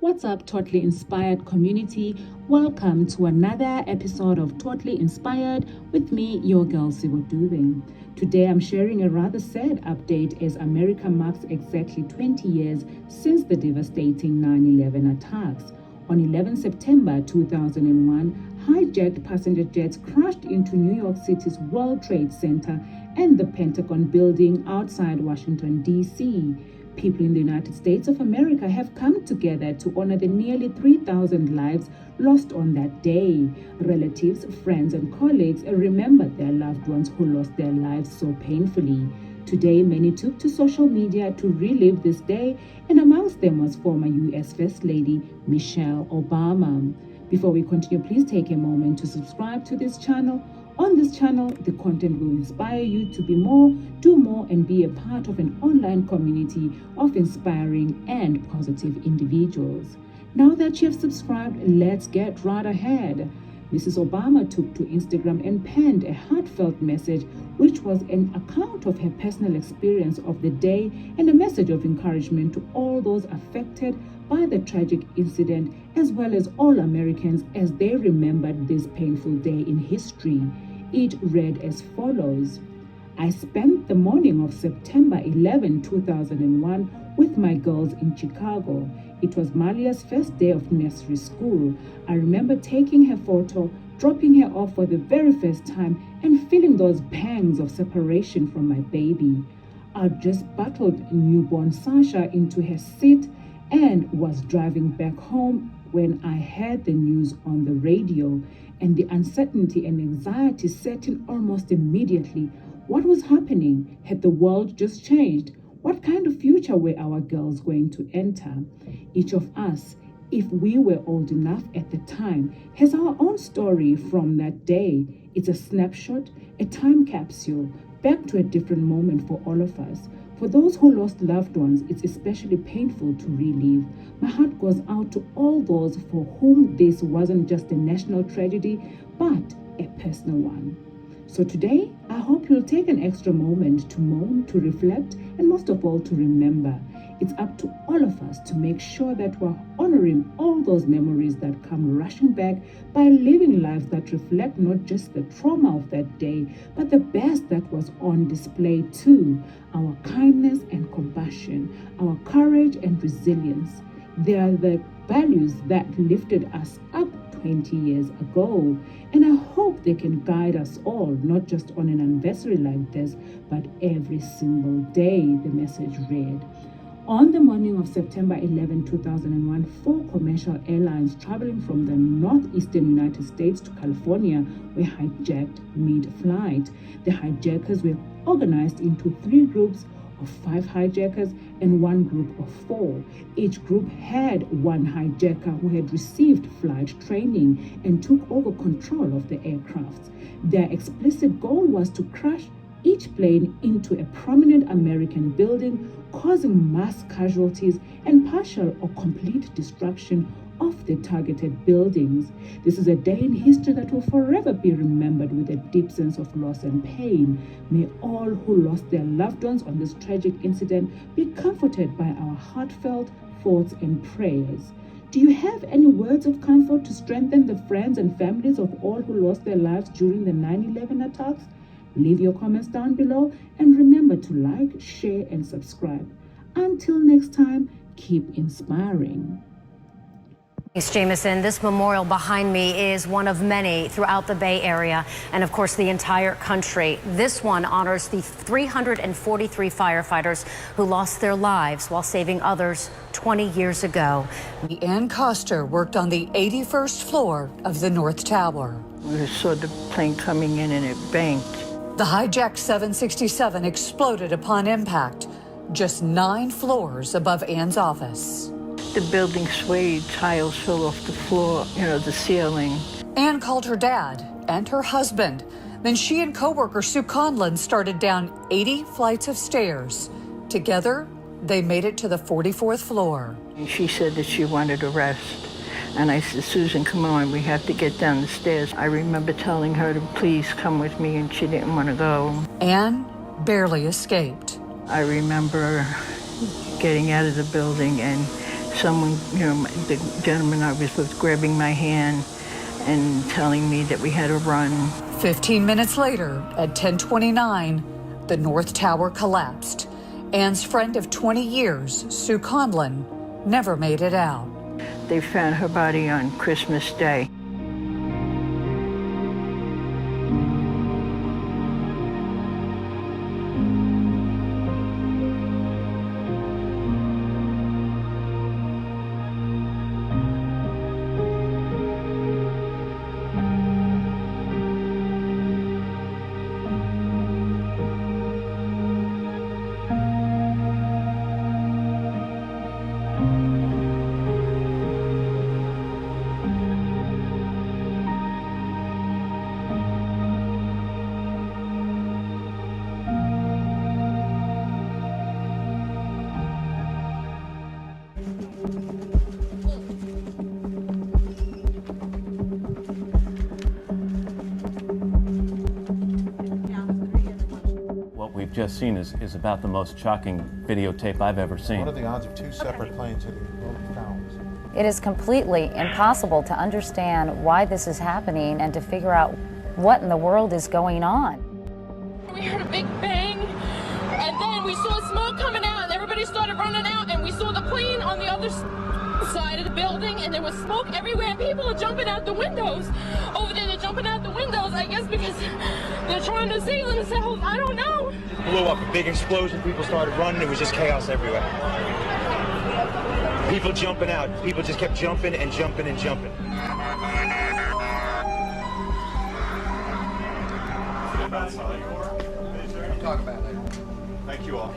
What's up, Totally Inspired community? Welcome to another episode of Totally Inspired with me, your girl Sibo Dubing. Today I'm sharing a rather sad update as America marks exactly 20 years since the devastating 9/11 attacks. On 11 September 2001, hijacked passenger jets crashed into New York City's World Trade Center and the Pentagon building outside Washington, D.C. People in the United States of America have come together to honor the nearly 3,000 lives lost on that day. Relatives, friends, and colleagues remember their loved ones who lost their lives so painfully. Today, many took to social media to relive this day, and amongst them was former U.S. First Lady Michelle Obama. Before we continue, please take a moment to subscribe to this channel. On this channel, the content will inspire you to be more, do more, and be a part of an online community of inspiring and positive individuals. Now that you have subscribed, let's get right ahead. Mrs. Obama took to Instagram and penned a heartfelt message, which was an account of her personal experience of the day and a message of encouragement to all those affected by the tragic incident, as well as all Americans as they remembered this painful day in history. It read as follows: I spent the morning of September 11, 2001 with my girls in Chicago. It was Malia's first day of nursery school. I remember taking her photo, dropping her off for the very first time, and feeling those pangs of separation from my baby. I just bottled newborn Sasha into her seat and was driving back home when I heard the news on the radio, and the uncertainty and anxiety set in almost immediately. What was happening? Had the world just changed? What kind of future were our girls going to enter? Each of us, if we were old enough at the time, has our own story from that day. It's a snapshot, a time capsule, back to a different moment for all of us. For those who lost loved ones, it's especially painful to relive. My heart goes out to all those for whom this wasn't just a national tragedy, but a personal one. So today, I hope you'll take an extra moment to mourn, to reflect, and most of all, to remember. It's up to all of us to make sure that we're honoring all those memories that come rushing back by living lives that reflect not just the trauma of that day, but the best that was on display too. Our kindness and compassion, our courage and resilience. They are the values that lifted us up 20 years ago. And I hope they can guide us all, not just on an anniversary like this, but every single day, the message read. On the morning of September 11, 2001, 4 commercial airlines traveling from the northeastern United States to California were hijacked mid-flight. The hijackers were organized into 3 groups of 5 hijackers and 1 group of 4. Each group had 1 hijacker who had received flight training and took over control of the aircraft. Their explicit goal was to crash each plane into a prominent American building, causing mass casualties and partial or complete destruction of the targeted buildings. This is a day in history that will forever be remembered with a deep sense of loss and pain. May all who lost their loved ones on this tragic incident be comforted by our heartfelt thoughts and prayers. Do you have any words of comfort to strengthen the friends and families of all who lost their lives during the 9/11 attacks? Leave your comments down below and remember to like, share, and subscribe. Until next time, keep inspiring. Thanks, Jameson. This memorial behind me is one of many throughout the Bay Area and, of course, the entire country. This one honors the 343 firefighters who lost their lives while saving others 20 years ago. Ann Coster worked on the 81st floor of the North Tower. We saw the plane coming in and it banked. The hijacked 767 exploded upon impact, just 9 floors above Ann's office. The building swayed, tiles fell off the floor, the ceiling. Ann called her dad and her husband. Then she and coworker Sue Conlon started down 80 flights of stairs. Together, they made it to the 44th floor. And she said that she wanted to rest. And I said, Susan, come on, we have to get down the stairs. I remember telling her to please come with me, and she didn't want to go. Ann barely escaped. I remember getting out of the building and someone, the gentleman I was with grabbing my hand and telling me that we had to run. 15 minutes later, at 10:29, the North Tower collapsed. Ann's friend of 20 years, Sue Conlon, never made it out. They found her body on Christmas Day. What we've just seen is about the most shocking videotape I've ever seen. What are the odds of two separate planes hitting both towers? It is completely impossible to understand why this is happening and to figure out what in the world is going on. We heard a big bang, and then we saw smoke coming out, and everybody started running out, and we saw the plane on the other side of the building, and there was smoke everywhere, and people are jumping out the windows. Over there, they're jumping out the windows, I guess because they're trying to save themselves. I don't know. Blew up, a big explosion, people started running, it was just chaos everywhere. People jumping out, people just kept jumping and jumping and jumping. Talk about it later. Thank you all.